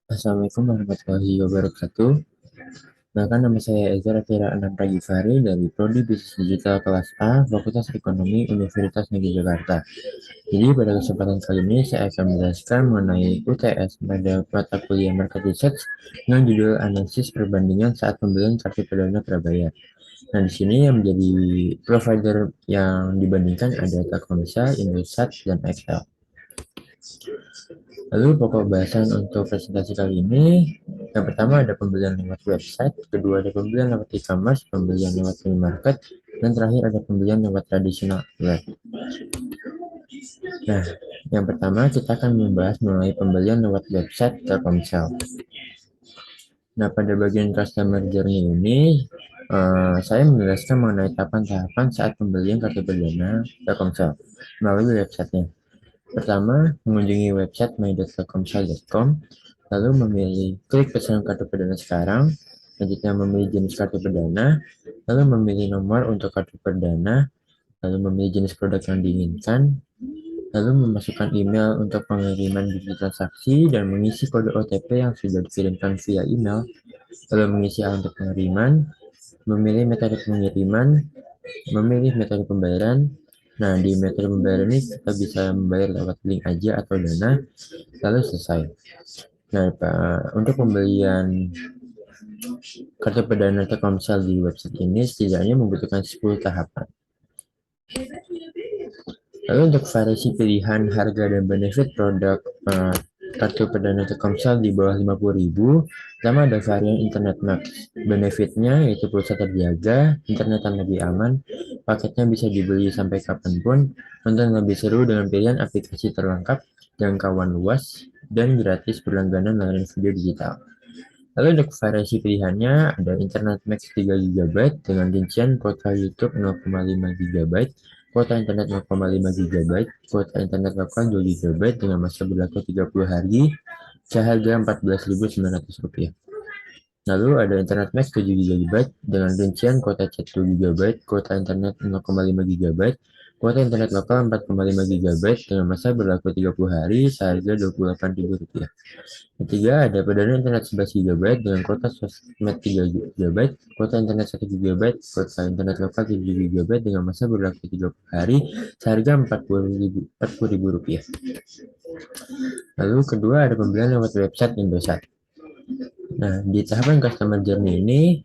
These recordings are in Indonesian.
Assalamualaikum warahmatullahi wabarakatuh. Perkenalkan, nama saya Ezra Fira Ananta Givari dari Prodi Bisnis Digital kelas A, Fakultas Ekonomi Universitas Negeri Jakarta. Jadi pada kesempatan kali ini saya akan menjelaskan mengenai UTS pada mata kuliah Market Research dengan judul Analisis Perbandingan saat pembelian kartu perdana prabayar. Nah, di sini yang menjadi provider yang dibandingkan ada Telkomsel, Indosat, dan XL. Lalu pokok bahasan untuk presentasi kali ini, yang pertama ada pembelian lewat website, kedua ada pembelian lewat e-commerce, pembelian lewat minimarket, dan terakhir ada pembelian lewat tradisional web. Nah, yang pertama kita akan membahas mengenai pembelian lewat website Telkomsel. Nah, pada bagian customer journey ini, saya menjelaskan mengenai tahapan-tahapan saat pembelian kartu perdana Telkomsel melalui websitenya. Pertama, mengunjungi website my.telkomsel.com, lalu memilih klik pesan kartu perdana sekarang, selanjutnya memilih jenis kartu perdana, lalu memilih nomor untuk kartu perdana, lalu memilih jenis produk yang diinginkan, lalu memasukkan email untuk pengiriman bukti transaksi dan mengisi kode OTP yang sudah dikirimkan via email, lalu mengisi alamat pengiriman, memilih metode pengiriman, memilih metode pembayaran. Nah, di metode pembayaran ini kita bisa membayar lewat link aja atau dana, lalu selesai. Nah, untuk pembelian kartu perdana Telkomsel di website ini setidaknya membutuhkan 10 tahapan. Lalu untuk variasi pilihan harga dan benefit produk kartu perdana Telkomsel di bawah 50.000, pertama ada varian Internet Max. Benefitnya yaitu pulsa terjaga, internet yang lebih aman, paketnya bisa dibeli sampai kapanpun, nonton lebih seru dengan pilihan aplikasi terlengkap, jangkauan luas, dan gratis berlangganan layanan video digital. Lalu untuk variasi pilihannya ada Internet Max 3 GB dengan rincian kuota YouTube 0,5 GB, kuota internet 0,5 GB, kuota internet lokal 2 GB dengan masa berlaku 30 hari, seharga Rp14.900. Lalu ada Internet Max 7 GB dengan rincian kuota chat 2 GB, kuota internet 0,5 GB, kuota internet lokal 4,5 GB dengan masa berlaku 30 hari, seharga Rp28.000. Ketiga, ada perdana internet 11 GB dengan kuota sosmed 3 GB, kuota internet 1 GB, kuota internet lokal 7 GB dengan masa berlaku 30 hari, seharga Rp40.000. Lalu kedua, ada pembelian lewat website Indosat. Nah, di tahapan customer journey ini,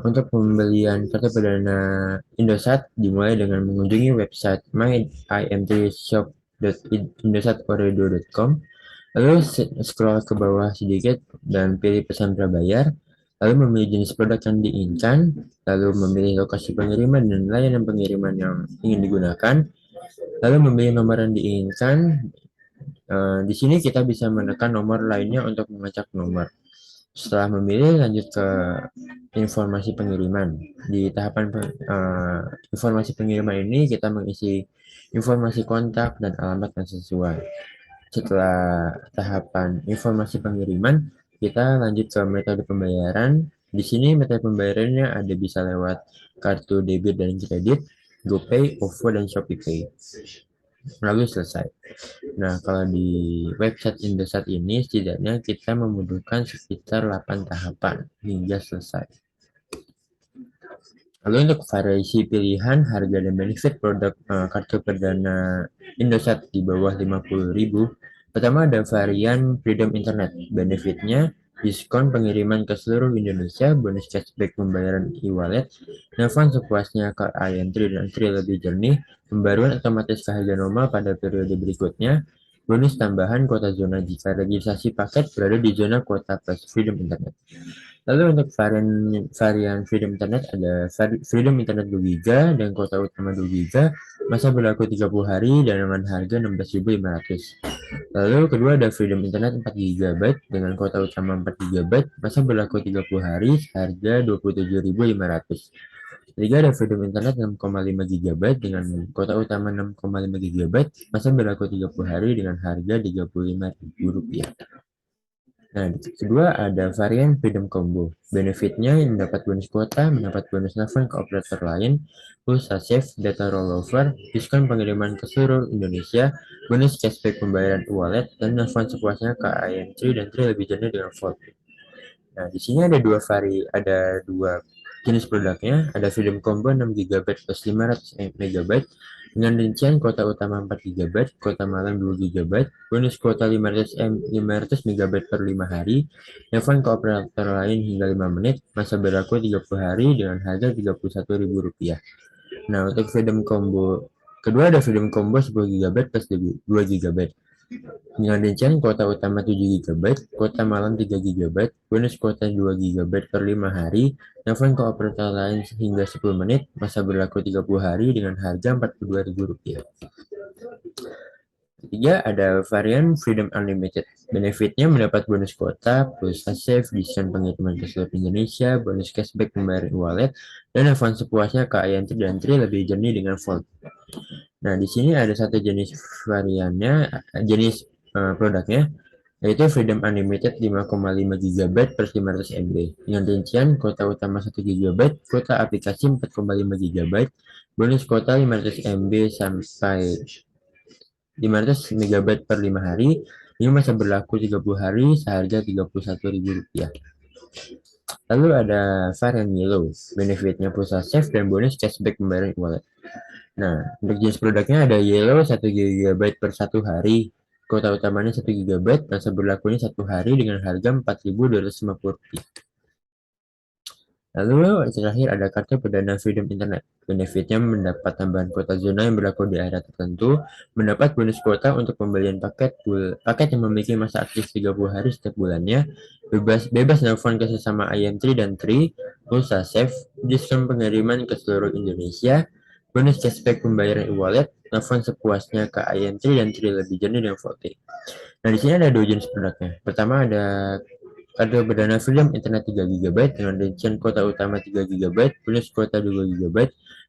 untuk pembelian kartu perdana Indosat dimulai dengan mengunjungi website myimtshop.indosatoredo.com. Lalu scroll ke bawah sedikit dan pilih pesan prabayar, lalu memilih jenis produk yang diinginkan, lalu memilih lokasi pengiriman dan layanan pengiriman yang ingin digunakan, lalu memilih nomor yang diinginkan. Di sini kita bisa menekan nomor lainnya untuk mengacak nomor. Setelah memilih, lanjut ke informasi pengiriman. Di tahapan informasi pengiriman ini kita mengisi informasi kontak dan alamat yang sesuai. Setelah tahapan informasi pengiriman, kita lanjut ke metode pembayaran. Di sini metode pembayarannya ada bisa lewat kartu debit dan kredit, GoPay, OVO, dan ShopeePay. Lalu selesai. Nah, kalau di website Indosat ini setidaknya kita membutuhkan sekitar 8 tahapan hingga selesai. Lalu untuk variasi pilihan harga dan benefit produk kartu perdana Indosat di bawah 50.000, pertama ada varian Freedom Internet. Benefitnya diskon pengiriman ke seluruh Indonesia, bonus cashback pembayaran e-wallet, nelfon sepuasnya ke IM3 dan 3 lebih jernih, pembaruan otomatis ke harga normal pada periode berikutnya, bonus tambahan kuota zona jika registrasi paket berada di zona kuota plus Freedom Internet. Lalu untuk varian Freedom Internet ada Freedom Internet 2 GB dan kuota utama 2 GB, masa berlaku 30 hari dan dengan harga 16.500. Lalu kedua ada Freedom Internet 4 GB dengan kuota utama 4 GB, masa berlaku 30 hari, harga 27.500. Ketiga ada Freedom Internet 6,5 GB dengan kuota utama 6,5 GB, masa berlaku 30 hari dengan harga Rp35.000. Nah, kedua ada varian Freedom Combo. Benefitnya mendapat bonus kuota, mendapat bonus nelfon ke operator lain, pulsa save, data rollover, diskon pengiriman ke seluruh Indonesia, bonus cashback pembayaran e-wallet, dan nelfon sepuasnya ke IM3 dan 3 lebih jenis dengan Volt. Nah, di sini ada dua jenis produknya, ada Freedom Combo 6 GB plus 500 MB dengan rincian kuota utama 4 GB, kuota malam 2 GB, bonus kuota 500 MB per 5 hari, telepon ke operator lain hingga 5 menit, masa berlaku 30 hari dengan harga Rp31.000. Nah, untuk Freedom Combo kedua ada Freedom Combo 10 GB plus 2 GB dengan rincian kuota utama 7 GB, kuota malam 3 GB, bonus kuota 2 GB per 5 hari, telepon ke operator lain hingga 10 menit, masa berlaku 30 hari dengan harga Rp42.000. Ketiga, ada varian Freedom Unlimited. Benefitnya mendapat bonus kuota, pulsa save, diskon pengiriman ke seluruh Indonesia, bonus cashback pembayaran wallet, dan telepon sepuasnya ke IM3 dan 3 lebih jernih dengan Volt. Nah, di sini ada satu jenis produknya, yaitu Freedom Unlimited 5,5 GB per 500 MB dengan rincian kuota utama 1 GB, kuota aplikasi 4,5 GB, bonus kuota 500 MB sampai 500 MB per 5 hari, ini masa berlaku 30 hari seharga Rp31.000. Lalu ada varian Yellow, benefitnya pulsa save dan bonus cashback pembayaran wallet. Nah, untuk jenis produknya ada Yellow 1 GB per 1 hari, kuota utamanya 1 GB, masa berlakunya 1 hari dengan harga Rp4.250. Lalu terakhir ada kartu perdana Freedom Internet. Benefitnya mendapat tambahan kuota zona yang berlaku di area tertentu, mendapat bonus kuota untuk pembelian paket yang memiliki masa aktif 30 hari setiap bulannya, bebas nelfon ke sesama IM3 dan 3, pulsa save, diskon pengiriman ke seluruh Indonesia, bonus cashback pembayaran e-wallet, nelfon sepuasnya ke IM3 dan 3 lebih jenis dan voting. Nah, di sini ada dua jenis produknya. Pertama ada kartu perdana Freedom Internet 3 GB dengan rincian kuota utama 3 GB, bonus kuota 2 GB,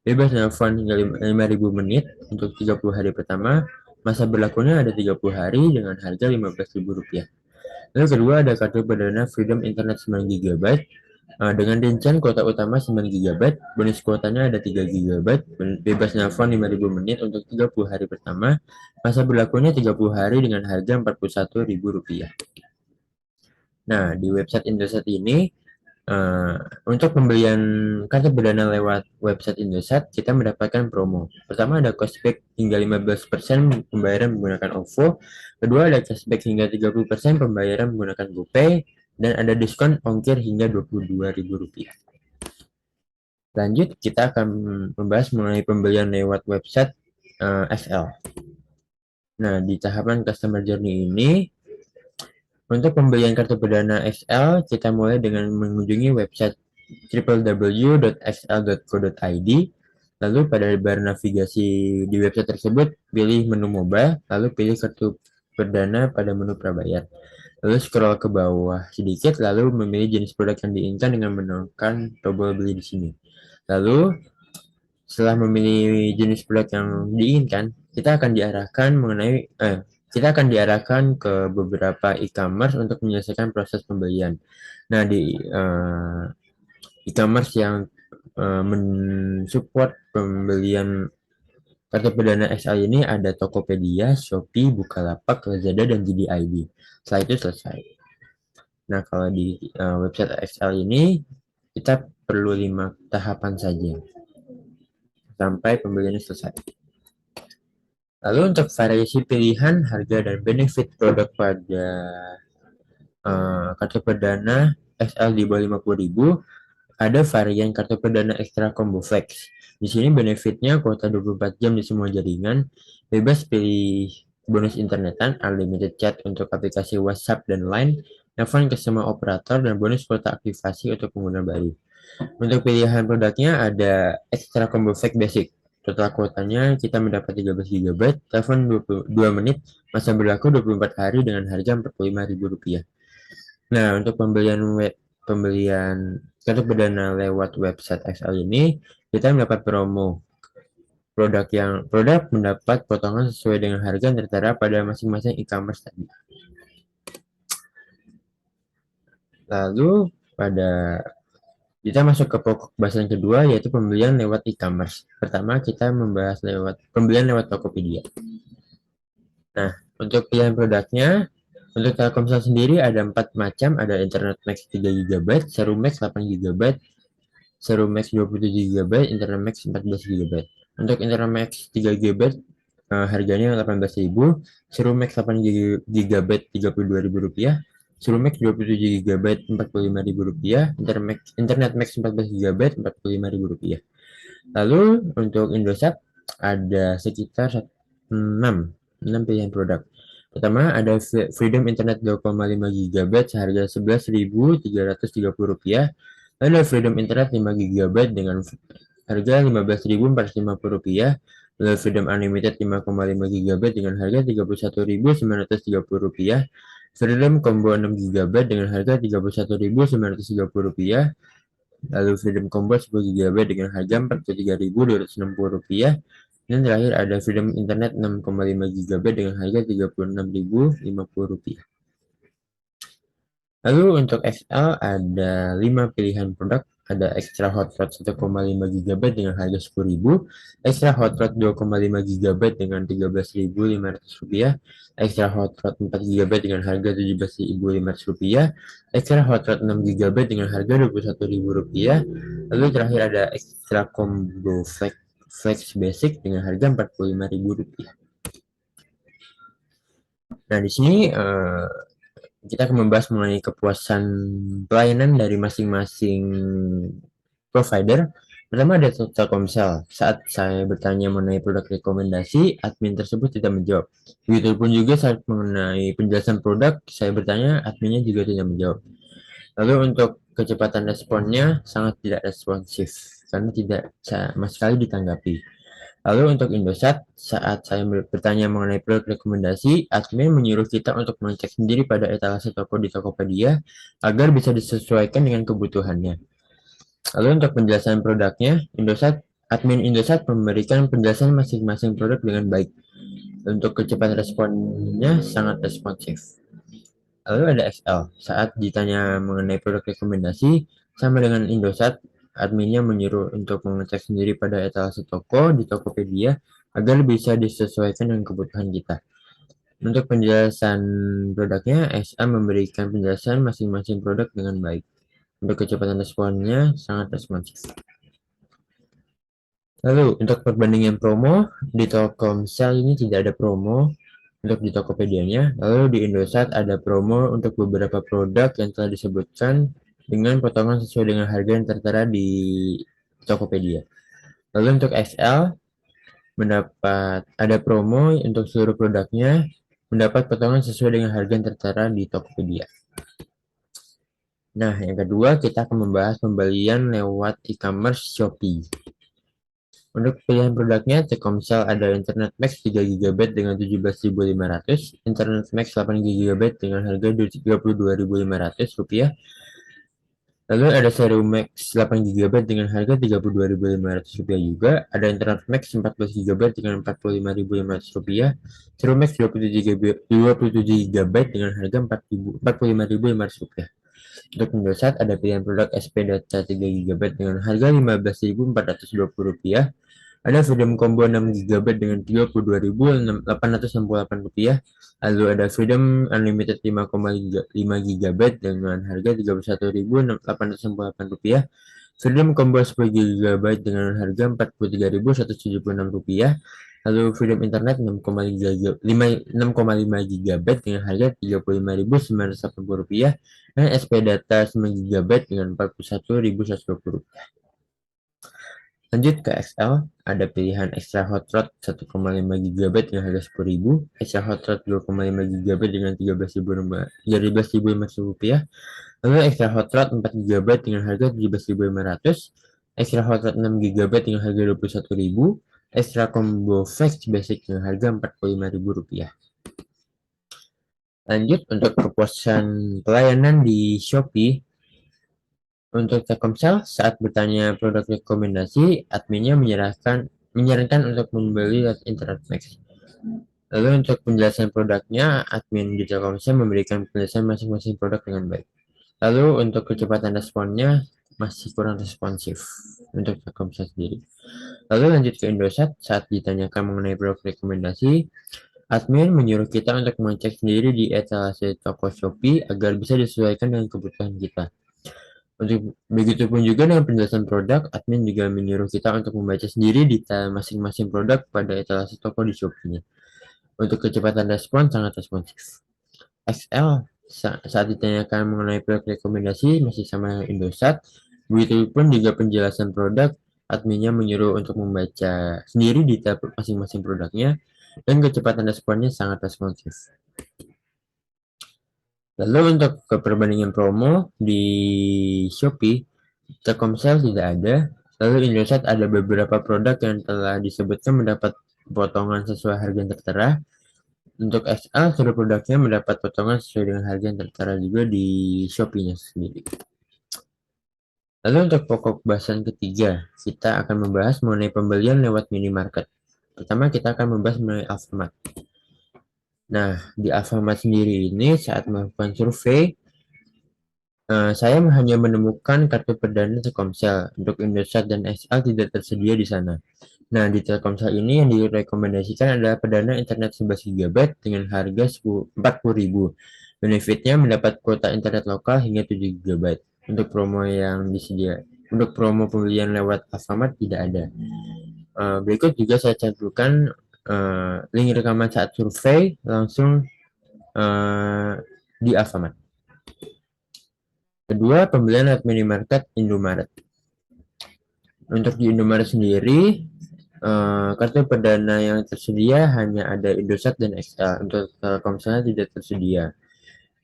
bebas nelfon hingga 5.000 menit untuk 30 hari pertama, masa berlakunya ada 30 hari dengan harga Rp15.000. Lalu kedua ada kartu perdana Freedom Internet 9 GB dengan rincian kuota utama 9 GB, bonus kuotanya ada 3 GB, bebas nelfon 5.000 menit untuk 30 hari pertama, masa berlakunya 30 hari dengan harga Rp41.000. Nah, di website Indosat ini, uh, untuk pembelian kartu perdana lewat website Indosat, kita mendapatkan promo. Pertama ada cashback hingga 15% pembayaran menggunakan OVO. Kedua ada cashback hingga 30% pembayaran menggunakan GoPay. Dan ada diskon ongkir hingga Rp22.000. Lanjut, kita akan membahas mengenai pembelian lewat website FL. Nah, di tahapan Customer Journey ini, untuk pembelian kartu perdana XL, kita mulai dengan mengunjungi website www.xl.co.id. Lalu pada bar navigasi di website tersebut, pilih menu mobile, lalu pilih kartu perdana pada menu prabayar. Lalu scroll ke bawah sedikit, lalu memilih jenis produk yang diinginkan dengan menekan tombol beli di sini. Lalu, setelah memilih jenis produk yang diinginkan, kita akan diarahkan ke beberapa e-commerce untuk menyelesaikan proses pembelian. Nah, di e-commerce yang mensupport pembelian kartu perdana XL ini ada Tokopedia, Shopee, Bukalapak, Lazada, dan JD.id. Setelah itu selesai. Nah, kalau di website XL ini, kita perlu 5 tahapan saja sampai pembeliannya selesai. Lalu untuk variasi pilihan, harga, dan benefit produk pada kartu perdana XL di bawah 50.000, ada varian kartu perdana Extra Combo Flex. Di sini benefitnya kuota 24 jam di semua jaringan, bebas pilih bonus internetan, unlimited chat untuk aplikasi WhatsApp dan Line, telepon ke semua operator, dan bonus kuota aktivasi untuk pengguna baru. Untuk pilihan produknya ada Extra Combo Flex Basic. Total kuotanya kita mendapat 13 GB, telepon 22 menit, masa berlaku 24 hari dengan harga Rp45.000. Nah, untuk pembelian kartu perdana lewat website XL ini, kita mendapat promo. Produk mendapat potongan sesuai dengan harga yang tertera pada masing-masing e-commerce tadi. Lalu pada kita masuk ke pokok bahasan kedua, yaitu pembelian lewat e-commerce. Pertama, kita membahas lewat pembelian lewat Tokopedia. Nah, untuk pilihan produknya, untuk Telkomsel sendiri ada 4 macam, ada Internet Max 3 GB, Seru Max 8 GB, Seru Max 27 GB, Internet Max 14 GB. Untuk Internet Max 3 GB harganya 18.000, Seru Max 8 GB Rp32.000, Seru Max 27 GB Rp45.000, Internet Max 14 GB Rp45.000. Lalu untuk Indosat ada sekitar 6 pilihan produk. Pertama ada Freedom Internet 2,5 GB seharga Rp11.330. Lalu ada Freedom Internet 5 GB dengan harga Rp15.450. Lalu Freedom Unlimited 5,5 GB dengan harga Rp31.930. Freedom Combo 6 GB dengan harga Rp31.930. Lalu Freedom Combo 10 GB dengan harga Rp43.260. Dan terakhir ada Freedom Internet 6,5 GB dengan harga Rp36.050. Lalu untuk XL ada 5 pilihan produk. Ada Extra Hot Rod 1,5 GB dengan harga Rp10.000, Extra Hot Rod 2,5 GB dengan Rp13.500, Extra Hot Rod 4 GB dengan harga Rp17.500, Extra Hot Rod 6 GB dengan harga Rp21.000. Lalu terakhir ada Extra Combo Flex Basic dengan harga Rp45.000. Nah, di sini kita akan membahas mengenai kepuasan pelayanan dari masing-masing provider. Pertama ada Telkomsel. Saat saya bertanya mengenai produk rekomendasi, admin tersebut tidak menjawab. Begitupun juga saat mengenai penjelasan produk, saya bertanya, adminnya juga tidak menjawab. Lalu untuk kecepatan responnya sangat tidak responsif, karena tidak sama sekali ditanggapi. Lalu untuk Indosat, saat saya bertanya mengenai produk rekomendasi, admin menyuruh kita untuk mengecek sendiri pada etalase toko di Tokopedia agar bisa disesuaikan dengan kebutuhannya. Lalu untuk penjelasan produknya, admin Indosat memberikan penjelasan masing-masing produk dengan baik. Untuk kecepatan responnya sangat responsif. Lalu ada XL, saat ditanya mengenai produk rekomendasi, sama dengan Indosat, adminnya menyuruh untuk mengecek sendiri pada etalase toko di Tokopedia agar bisa disesuaikan dengan kebutuhan kita. Untuk penjelasan produknya, XL memberikan penjelasan masing-masing produk dengan baik. Untuk kecepatan responnya sangat responsif. Lalu untuk perbandingan promo, di Telkomsel ini tidak ada promo untuk di Tokopedia-nya. Lalu di Indosat ada promo untuk beberapa produk yang telah disebutkan dengan potongan sesuai dengan harga yang tertera di Tokopedia. Lalu untuk XL ada promo untuk seluruh produknya mendapat potongan sesuai dengan harga yang tertera di Tokopedia. Nah, yang kedua kita akan membahas pembelian lewat e-commerce Shopee. Untuk pilihan produknya, Telkomsel ada Internet Max 3 GB dengan Rp17.500, Internet Max 8 GB dengan harga Rp32.500. Lalu ada Seru Max 8 GB dengan harga Rp32.500 juga, ada Internet Max 14 GB dengan Rp45.500, Seru Max 27 GB dengan harga Rp45.500. Untuk Indosat ada pilihan produk SP Data 3 GB dengan harga Rp15.420, ada Freedom Combo 6 GB dengan Rp32.868, lalu ada Freedom Unlimited 5,5 GB dengan harga Rp31.868, Freedom Combo 10 GB dengan harga Rp43.176, lalu Freedom Internet 6,5 GB dengan harga Rp35.980, dan SP Data 9 GB dengan Rp41.120. Lanjut ke XL, ada pilihan Extra Hot Rod 1,5 GB dengan harga Rp10.000, Extra Hot Rod 2,5 GB dengan Rp13.500, lalu Extra Hot Rod 4 GB dengan harga Rp17.500, Extra Hot Rod 6 GB dengan harga Rp21.000, Extra Combo Flex Basic dengan harga Rp45.000. Lanjut untuk kepuasan pelayanan di Shopee. Untuk Telkomsel, saat bertanya produk rekomendasi, adminnya menyarankan untuk membeli Internet Max. Lalu untuk penjelasan produknya, admin di Telkomsel memberikan penjelasan masing-masing produk dengan baik. Lalu untuk kecepatan responnya masih kurang responsif untuk Telkomsel sendiri. Lalu lanjut ke Indosat, saat ditanyakan mengenai produk rekomendasi, admin menyuruh kita untuk mengecek sendiri di etalase toko Shopee agar bisa disesuaikan dengan kebutuhan kita. Untuk begitu pun juga dengan penjelasan produk, admin juga menyuruh kita untuk membaca sendiri detail masing-masing produk pada etalase toko di Shopee-nya. Untuk kecepatan respon sangat responsif. XL saat ditanyakan mengenai produk rekomendasi masih sama Indosat. Begitupun juga penjelasan produk, adminnya menyuruh untuk membaca sendiri detail masing-masing produknya dan kecepatan responnya sangat responsif. Lalu untuk perbandingan promo di Shopee, Telkomsel tidak ada. Lalu Indosat ada beberapa produk yang telah disebutkan mendapat potongan sesuai harga yang tertera. Untuk XL, seluruh produknya mendapat potongan sesuai dengan harga yang tertera juga di Shopee-nya sendiri. Lalu untuk pokok bahasan ketiga, kita akan membahas mengenai pembelian lewat minimarket. Pertama, kita akan membahas mengenai Alfamart. Nah, di Alfamart sendiri ini saat melakukan survei, saya hanya menemukan kartu perdana Telkomsel. Untuk Indosat dan XL tidak tersedia di sana. Nah, di Telkomsel ini yang direkomendasikan adalah perdana internet 11 GB dengan harga 40.000. Benefitnya mendapat kuota internet lokal hingga 7 GB. Untuk promo yang disedia, untuk promo pembelian lewat Alfamart tidak ada. Berikut juga saya cantumkan link rekaman saat survei langsung di Alfamart. Kedua, pembelian lewat minimarket Indomaret. Untuk di Indomaret sendiri, kartu perdana yang tersedia hanya ada Indosat dan XL. Untuk Telkomsel tidak tersedia.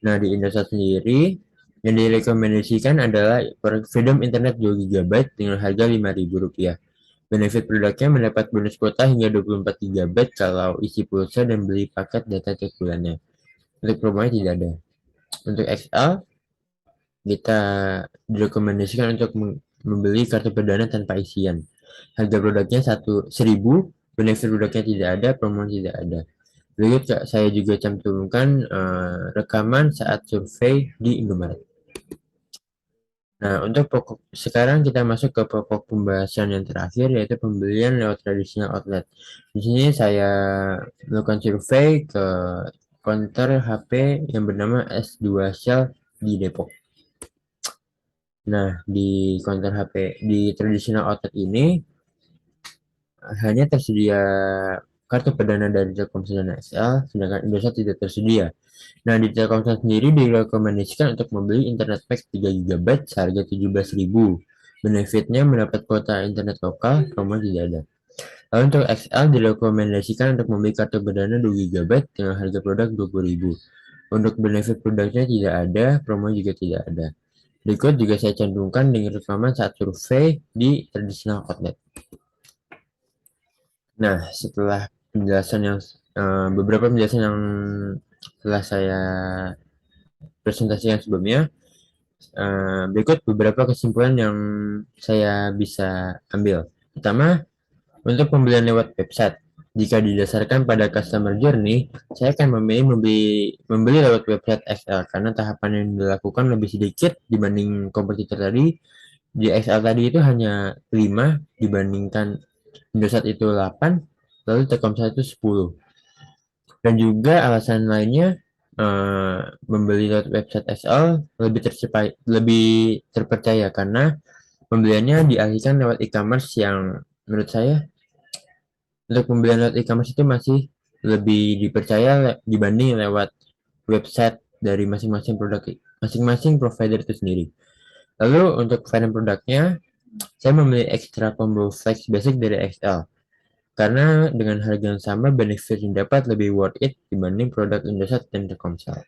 Nah, di Indosat sendiri, yang direkomendasikan adalah Freedom Internet 2 GB dengan harga Rp5.000. Benefit produknya mendapat bonus kuota hingga 24 GB kalau isi pulsa dan beli paket data tiap bulannya. Untuk promonya tidak ada. Untuk XL, kita direkomendasikan untuk membeli kartu perdana tanpa isian. Harga produknya 1.000, benefit produknya tidak ada, promo tidak ada. Berikut saya juga cantumkan rekaman saat survei di Indomaret. Nah, untuk sekarang kita masuk ke pokok pembahasan yang terakhir, yaitu pembelian lewat tradisional outlet. Di sini saya melakukan survei ke konter HP yang bernama S2 Shell di Depok. Nah, di konter HP di tradisional outlet ini hanya tersedia kartu perdana dari Telkomsel dan XL, sedangkan Indosat tidak tersedia. Nah, di Telkomsel sendiri direkomendasikan untuk membeli internet pack 3 GB seharga 17.000. Benefitnya mendapat kuota internet lokal, promo tidak ada. Lalu untuk XL direkomendasikan untuk membeli kartu perdana 2 GB dengan harga produk 20.000. Untuk benefit produknya tidak ada, promo juga tidak ada. Berikut juga saya cantumkan dengan rekaman saat survei di traditional outlet. Nah, setelah penjelasan yang beberapa penjelasan yang telah saya presentasikan sebelumnya, berikut beberapa kesimpulan yang saya bisa ambil. Pertama, untuk pembelian lewat website, jika didasarkan pada customer journey, saya akan memilih membeli lewat website XL karena tahapan yang dilakukan lebih sedikit dibanding kompetitor tadi. Di XL tadi itu hanya 5 dibandingkan Indosat itu 8, lalu Telkomsel itu 10. Dan juga alasan lainnya, membeli lewat website XL lebih terpercaya karena pembeliannya dialihkan lewat e-commerce yang menurut saya untuk pembelian lewat e-commerce itu masih lebih dipercaya dibanding lewat website dari masing-masing provider itu sendiri. Lalu untuk varian produknya, saya memilih Extra Combo Flex Basic dari XL. Karena dengan harga yang sama, benefit yang dapat lebih worth it dibanding produk Indosat dan Telkomsel.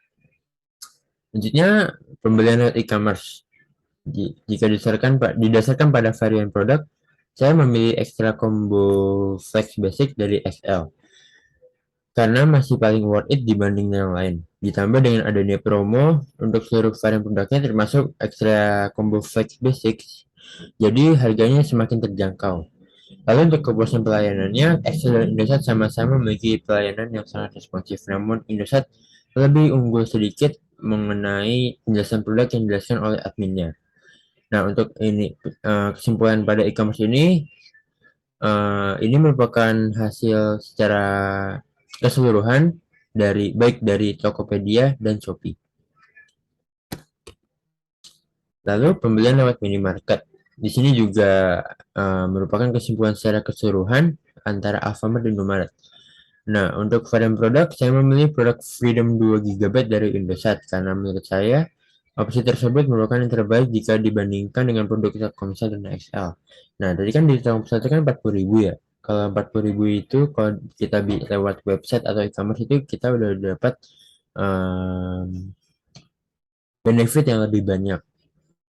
Selanjutnya, pembelian lewat e-commerce. Jika didasarkan pada varian produk, saya memilih Extra Combo Flex Basic dari XL. Karena masih paling worth it dibanding yang lain. Ditambah dengan adanya promo untuk seluruh varian produknya termasuk Extra Combo Flex Basic, jadi harganya semakin terjangkau. Lalu untuk kepuasan pelayanannya, XL dan Indosat sama-sama memiliki pelayanan yang sangat responsif. Namun Indosat lebih unggul sedikit mengenai penjelasan produk yang dijelaskan oleh adminnya. Nah, untuk ini kesimpulan pada e-commerce ini merupakan hasil secara keseluruhan dari baik dari Tokopedia dan Shopee. Lalu pembelian lewat minimarket. Di sini juga merupakan kesimpulan secara keseluruhan antara Alfamart dan Indomaret. Nah, untuk varian produk, saya memilih produk Freedom 2 GB dari Indosat karena menurut saya opsi tersebut merupakan yang terbaik jika dibandingkan dengan produk Telkomsel dan XL. Nah, tadi kan di Telkomsel itu kan 40.000 ya. Kalau 40.000 itu kalau kita lewat website atau e-commerce itu kita udah dapat benefit yang lebih banyak.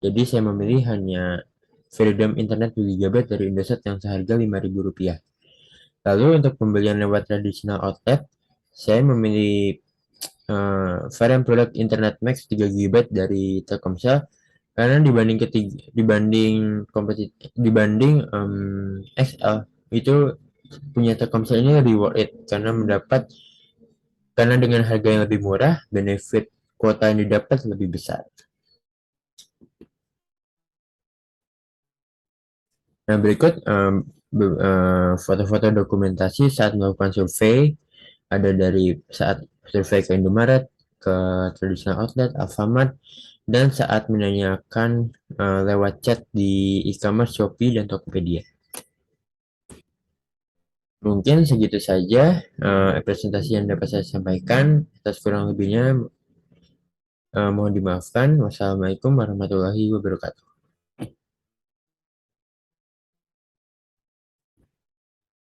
Jadi saya memilih hanya Freedom Internet 2 GB dari Indosat yang seharga Rp5.000. Lalu untuk pembelian lewat traditional outlet, saya memilih varian produk Internet Max 3 GB dari Telkomsel karena dibanding XL itu punya Telkomsel ini lebih worth it karena dengan harga yang lebih murah, benefit kuota yang didapat lebih besar. Nah, berikut foto-foto dokumentasi saat melakukan survei. Ada dari saat survei ke Indomaret, ke traditional outlet, Alfamart, dan saat menanyakan lewat chat di e-commerce Shopee dan Tokopedia. Mungkin segitu saja presentasi yang dapat saya sampaikan. Atas kurang lebihnya mohon dimaafkan. Wassalamualaikum warahmatullahi wabarakatuh.